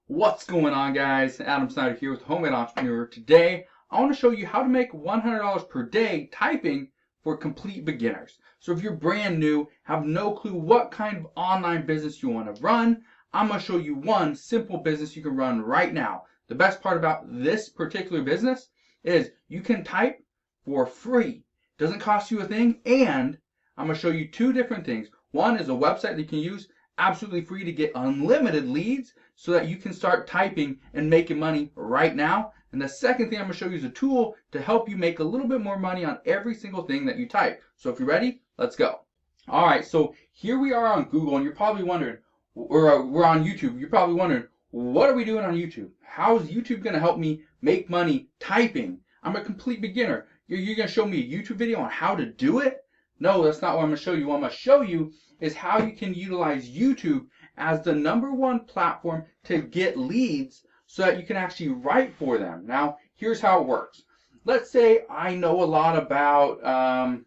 What's going on, guys? Adam Snyder here with Homemade Entrepreneur. Today, I want to show you how to make $100 per day typing for complete beginners. So if you're brand new, have no clue what kind of online business you want to run, I'm going to show you one simple business you can run right now. The best part about this particular business is you can type for free. It doesn't cost you a thing, and I'm going to show you two different things. One is a website that you can use absolutely free to get unlimited leads so that you can start typing and making money right now. And the second thing I'm going to show you is a tool to help you make a little bit more money on every single thing that you type. So if you're ready, let's go. All right, so here we are on Google, and you're probably wondering, or we're on YouTube, you're probably wondering, what are we doing on YouTube? How is YouTube going to help me make money typing? I'm a complete beginner. You're going to show me a YouTube video on how to do it? No, that's not what I'm going to show you. What I'm going to show you is how you can utilize YouTube as the #1 platform to get leads so that you can actually write for them. Now, here's how it works. Let's say I know a lot about, the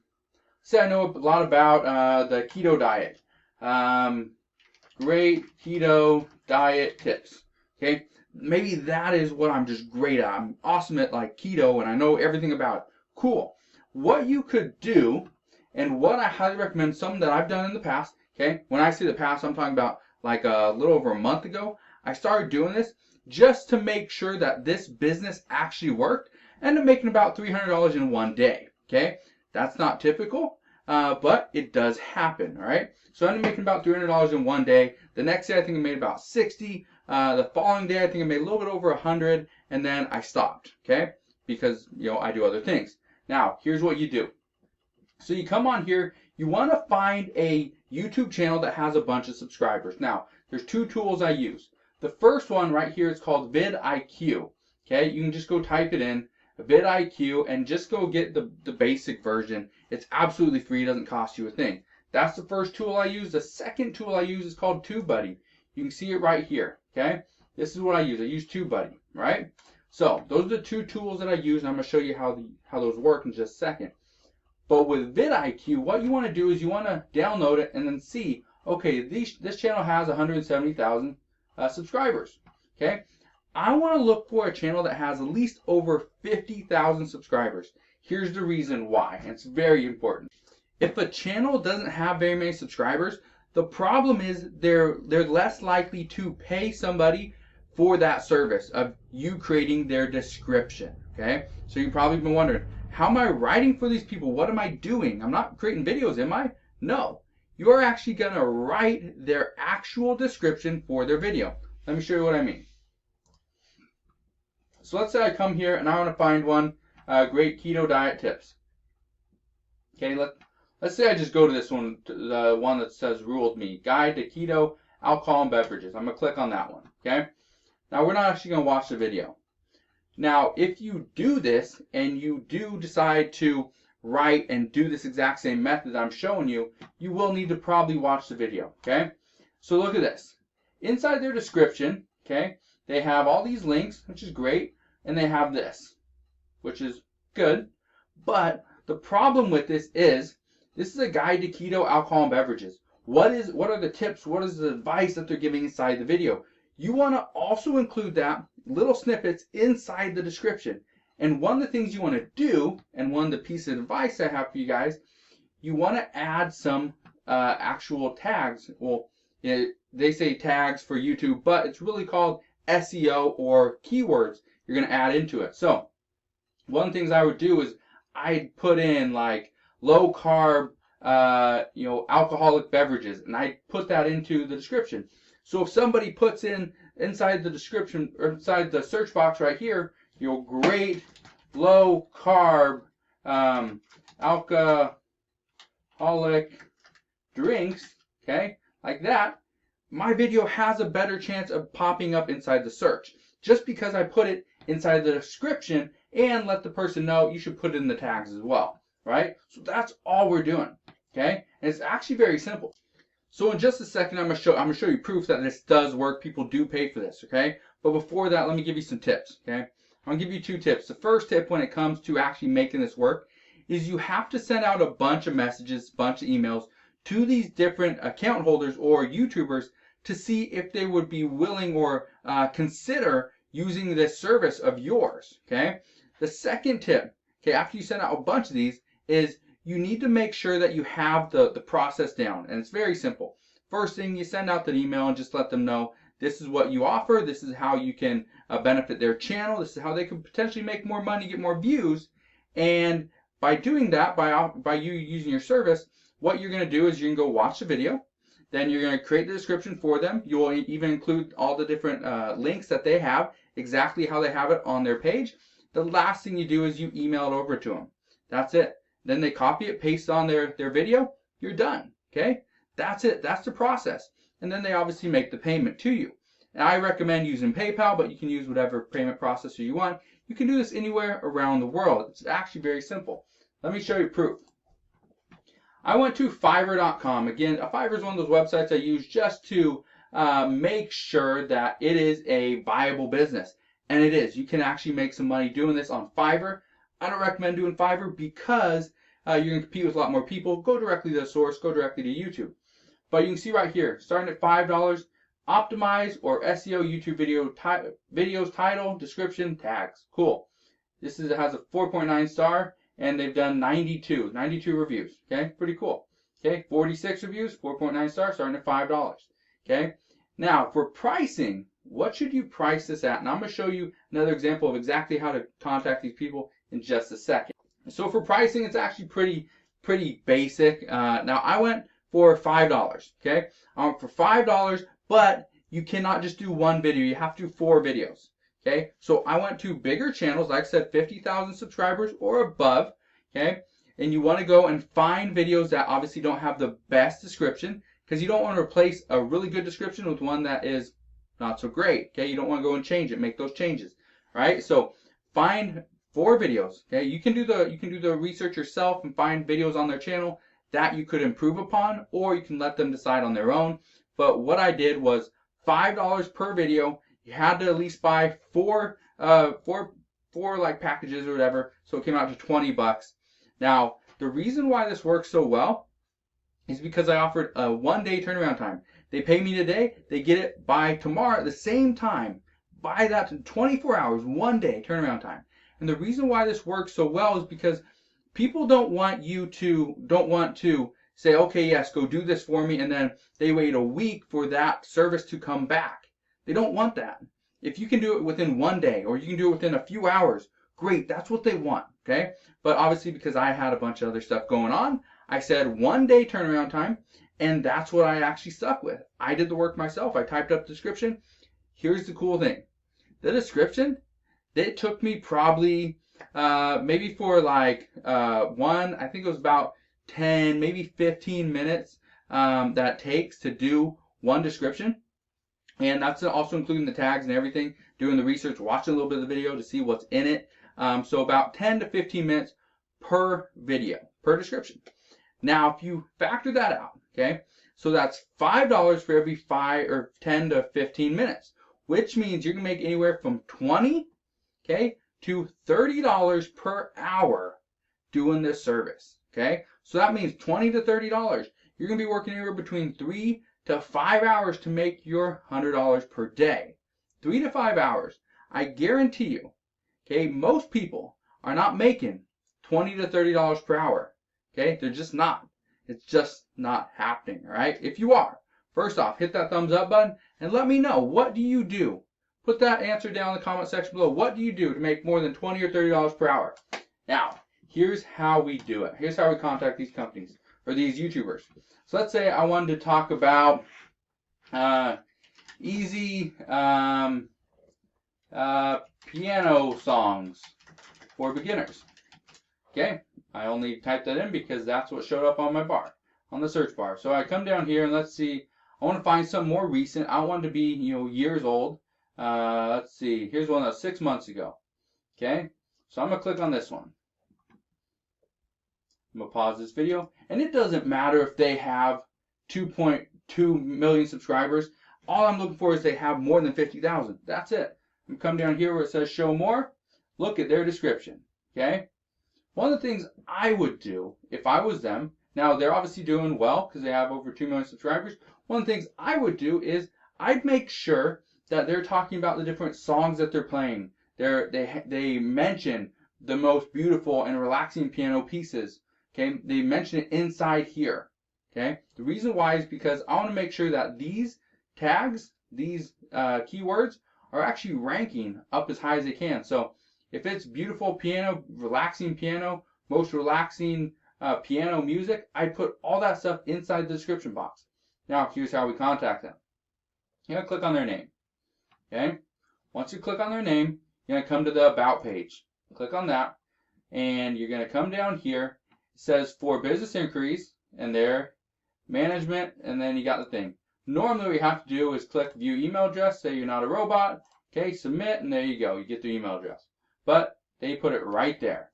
keto diet. Great keto diet tips. Okay, maybe that is what I'm just great at. I'm awesome at like keto and I know everything about it. Cool. What you could do, and what I highly recommend, something that I've done in the past, okay? When I say the past, I'm talking about like a little over a month ago. I started doing this just to make sure that this business actually worked, and I'm making about $300 in one day, okay? That's not typical, but it does happen, all right? So I'm making about $300 in one day. The next day, I think I made about 60. The following day, I think I made a little bit over 100, and then I stopped, okay? Because, I do other things. Now, here's what you do. So you come on here, you want to find a YouTube channel that has a bunch of subscribers. Now, there's two tools I use. The first one right here is called vidIQ. Okay, you can just go type it in, vidIQ, and just go get the basic version. It's absolutely free, it doesn't cost you a thing. That's the first tool I use. The second tool I use is called TubeBuddy. You can see it right here, okay? This is what I use. I use TubeBuddy, right? So those are the two tools that I use, and I'm going to show you how those work in just a second. But with vidIQ, what you want to do is you want to download it and then see, okay, this channel has 170,000 subscribers. Okay, I want to look for a channel that has at least over 50,000 subscribers. Here's the reason why, and it's very important. If a channel doesn't have very many subscribers, the problem is they're less likely to pay somebody for that service of you creating their description. Okay, so you've probably been wondering, how am I writing for these people? What am I doing? I'm not creating videos, am I? No. You're actually going to write their actual description for their video. Let me show you what I mean. So let's say I come here and I want to find one, great keto diet tips. Okay, let's say I just go to this one, the one that says Ruled Me, Guide to Keto, Alcohol, and Beverages. I'm going to click on that one, okay? Now, we're not actually going to watch the video. Now, if you do this and you do decide to write and do this exact same method I'm showing you, you will need to probably watch the video, okay? So look at this. Inside their description, okay, they have all these links, which is great, and they have this, which is good. But the problem with this is a guide to keto, alcohol, and beverages. What are the tips? What is the advice that they're giving inside the video? You want to also include that little snippets inside the description. And one of the things you want to do, and one of the pieces of advice I have for you guys, you want to add some actual tags. Well, they say tags for YouTube, but it's really called SEO or keywords you're going to add into it. So one of the things I would do is I'd put in like low carb, alcoholic beverages, and I'd put that into the description. So if somebody puts in inside the description or inside the search box right here, great low carb alcoholic drinks, okay, like that, my video has a better chance of popping up inside the search just because I put it inside the description and let the person know you should put it in the tags as well, right? So that's all we're doing, okay? And it's actually very simple. So in just a second, I'm gonna show you proof that this does work. People do pay for this, okay? But before that, let me give you some tips, okay? I'm gonna give you two tips. The first tip when it comes to actually making this work is you have to send out a bunch of messages, a bunch of emails to these different account holders or YouTubers to see if they would be willing or consider using this service of yours. Okay. The second tip, okay, after you send out a bunch of these, is you need to make sure that you have the process down, and it's very simple. First thing, you send out the email and just let them know this is what you offer, this is how you can benefit their channel, this is how they can potentially make more money, get more views, and by doing that, by you using your service, what you're going to do is you're going to go watch the video, then you're going to create the description for them. You will even include all the different links that they have, exactly how they have it on their page. The last thing you do is you email it over to them. That's it. Then they copy it, paste it on their video, you're done. Okay? That's it. That's the process. And then they obviously make the payment to you. And I recommend using PayPal, but you can use whatever payment processor you want. You can do this anywhere around the world. It's actually very simple. Let me show you proof. I went to Fiverr.com. Again, Fiverr is one of those websites I use just to make sure that it is a viable business. And it is. You can actually make some money doing this on Fiverr. I don't recommend doing Fiverr because you're going to compete with a lot more people. Go directly to the source. Go directly to YouTube. But you can see right here, starting at $5, optimize or SEO YouTube videos, title, description, tags. Cool. This has a 4.9 star, and they've done 92 reviews. Okay, pretty cool. Okay, 46 reviews, 4.9 stars, starting at $5. Okay, now for pricing, what should you price this at? And I'm going to show you another example of exactly how to contact these people in just a second. So for pricing, it's actually pretty basic. Now I went for $5. Okay, for $5, but you cannot just do one video. You have to do 4 videos. Okay, so I went to bigger channels, like I said, 50,000 subscribers or above. Okay, and you want to go and find videos that obviously don't have the best description, because you don't want to replace a really good description with one that is not so great. Okay, you don't want to go and change it, make those changes. Right, so find 4 videos. Okay, you can do the research yourself and find videos on their channel that you could improve upon, or you can let them decide on their own. But what I did was $5 per video. You had to at least buy four like packages or whatever, so it came out to 20 bucks. Now, the reason why this works so well is because I offered a 1-day turnaround time. They pay me today, they get it by tomorrow at the same time. Buy that in 24 hours, 1 day turnaround time. And the reason why this works so well is because people don't want to say, okay, yes, go do this for me, and then they wait a week for that service to come back. They don't want that. If you can do it within 1 day, or you can do it within a few hours, great, that's what they want, okay? But obviously, because I had a bunch of other stuff going on, I said 1 day turnaround time, and that's what I actually stuck with. I did the work myself. I typed up the description. Here's the cool thing. The description, it took me probably maybe for like I think it was about 10, maybe 15 minutes that takes to do one description. And that's also including the tags and everything, doing the research, watching a little bit of the video to see what's in it. So about 10 to 15 minutes per video, per description. Now, if you factor that out, okay, so that's $5 for every 10 to 15 minutes, which means you're going to make anywhere from $20, okay, to $30 per hour doing this service, okay? So that means $20 to $30. You're going to be working anywhere between 3 to 5 hours to make your $100 per day. 3 to 5 hours. I guarantee you, okay, most people are not making $20 to $30 per hour. Okay, they're just not. It's just not happening, all right? If you are, first off, hit that thumbs up button and let me know, what do you do? Put that answer down in the comment section below. What do you do to make more than $20 or $30 per hour? Now, here's how we do it. Here's how we contact these companies or these YouTubers. So let's say I wanted to talk about easy piano songs for beginners. Okay, I only typed that in because that's what showed up on my bar, on the search bar. So I come down here and let's see, I want to find something more recent. I don't want it to be, years old. Let's see, here's one that's 6 months ago. Okay, so I'm going to click on this one. I'm going to pause this video, and it doesn't matter if they have 2.2 million subscribers. All I'm looking for is they have more than 50,000. That's it. I'm come down here where it says show more. Look at their description. Okay, one of the things I would do if I was them, now they're obviously doing well because they have over 2 million subscribers. one of the things I would do is I'd make sure that they're talking about the different songs that they're playing. They mention the most beautiful and relaxing piano pieces. Okay, they mention it inside here. Okay, the reason why is because I want to make sure that these tags, these keywords, are actually ranking up as high as they can. So if it's beautiful piano, relaxing piano, most relaxing piano music, I'd put all that stuff inside the description box. Now here's how we contact them. You're going to click on their name. Okay, once you click on their name, you're going to come to the About page. Click on that, and you're going to come down here. It says for business inquiries, and there, management, and then you got the thing. Normally what you have to do is click view email address, say you're not a robot, okay, submit, and there you go, you get the email address. But they put it right there.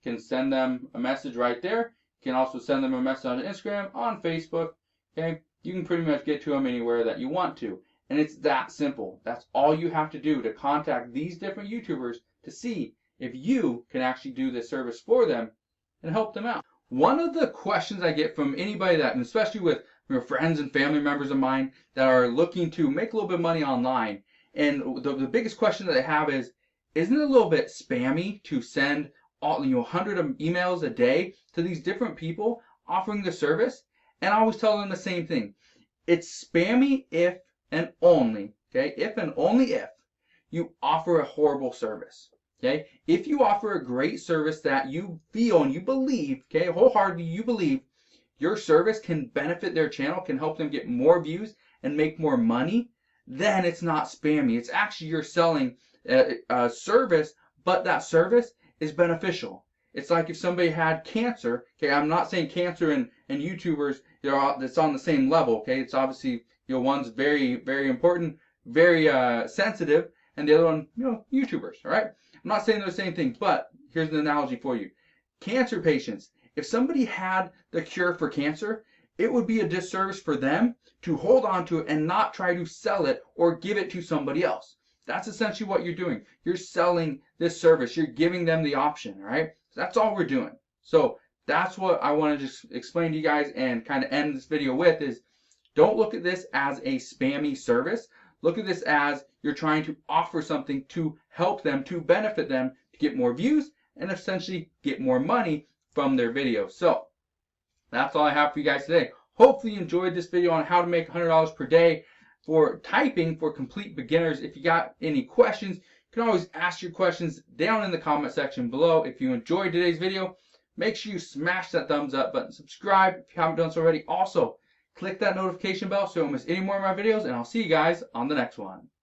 You can send them a message right there. You can also send them a message on Instagram, on Facebook, okay. You can pretty much get to them anywhere that you want to. And it's that simple. That's all you have to do to contact these different YouTubers to see if you can actually do this service for them and help them out. One of the questions I get from anybody that, and especially with friends and family members of mine that are looking to make a little bit of money online, and the biggest question that they have is, isn't it a little bit spammy to send 100 emails a day to these different people offering the service? And I always tell them the same thing. It's spammy if and only, okay, if and only if you offer a horrible service. Okay, if you offer a great service that you feel and you believe, okay, wholeheartedly you believe your service can benefit their channel, can help them get more views and make more money, then it's not spammy. It's actually you're selling a service, but that service is beneficial. It's like if somebody had cancer, okay, I'm not saying cancer and YouTubers, it's on the same level, okay, it's obviously, one's very, very important, very sensitive, and the other one, YouTubers, all right? I'm not saying they're the same thing, but here's an analogy for you. Cancer patients, if somebody had the cure for cancer, it would be a disservice for them to hold on to it and not try to sell it or give it to somebody else. That's essentially what you're doing. You're selling this service. You're giving them the option, all right? So that's all we're doing. So that's what I want to just explain to you guys and kind of end this video with is, don't look at this as a spammy service. Look at this as you're trying to offer something to help them, to benefit them, to get more views and essentially get more money from their videos. So that's all I have for you guys today. Hopefully you enjoyed this video on how to make $100 per day for typing for complete beginners. If you got any questions, you can always ask your questions down in the comment section below. If you enjoyed today's video, make sure you smash that thumbs up button, subscribe if you haven't done so already. Also, click that notification bell so you don't miss any more of my videos, and I'll see you guys on the next one.